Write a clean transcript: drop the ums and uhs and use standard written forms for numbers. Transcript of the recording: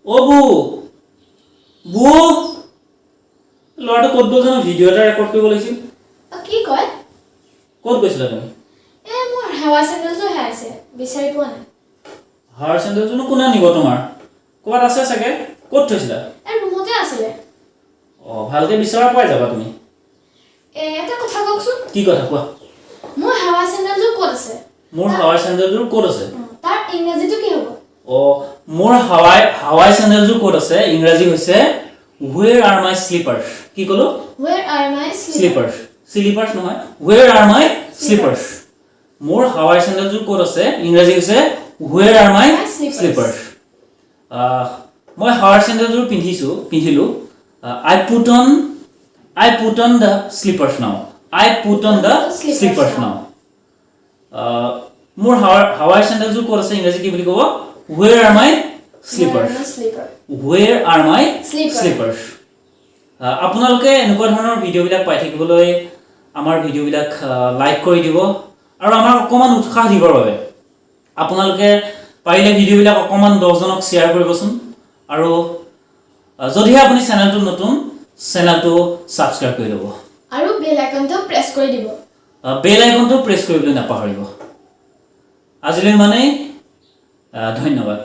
ও বু বু লৰাটো ক'ত গ'ল জানো ভিডিঅ' এটা ৰেকৰ্ড কৰিব লাগিছিল কি কয় ক'ত গৈছিলা তুমি মোৰ হাৱা চেণ্ডেলটো আছে বিচাৰি পোৱা নাই হাৱাৰ চেণ্ডেলটো কোনে নিব তোমাৰ ক'ত আছে চাগে ক'ত থৈছিলা ৰুমতে আছিলে ভালকে বিচাৰা পাই যাবা তুমি এটা কথা কওকচোন কি কথা কোৱা মোৰ হাৱা চেণ্ডেলটো ক'ত আছে মোৰ হাৱাৰ চেণ্ডেলটো ক'ত আছে তাৰ ইংৰাজীটো কি হ'ব মোৰ হাৱাই চেণ্ডেলটো ক'ত আছে ইংৰাজী হৈছে where are my slippers কি কলো where are my slippers নহয় where are my slippers মোৰ হাৱাই চেণ্ডেলটো ক'ত আছে ইংৰাজী হৈছে where are my slippers মই হাৱাৰ চেণ্ডেলটো পিন্ধিলো I put on the slippers now মোৰ হাৱাই চেণ্ডেলটো ক'ত আছে ইংৰাজী কি বুলি ক'ব where are my slippers আপোনালোকে এনেকুৱা ধৰণৰ ভিডিঅ'বিলাক পাই থাকিবলৈ আমাৰ ভিডিঅ'বিলাক লাইক কৰি দিব আৰু আমাৰ অকমান উৎসাহ দিবৰ বাবে আপোনালোকে পাৰিলে ভিডিঅ'বিলাক অকমান 10 জনক শ্বেয়াৰ কৰিবচোন আৰু যদিহে আপুনি চেনেলটো নতুন চেনেলটো সাবস্ক্ৰাইব কৰি ল'ব আৰু বেল আইকনটো প্ৰেছ কৰি দিব বেল আইকনটো প্ৰেছ কৰিবলৈ নাপাহৰিব আজিলৈ মানে ধন্যবাদ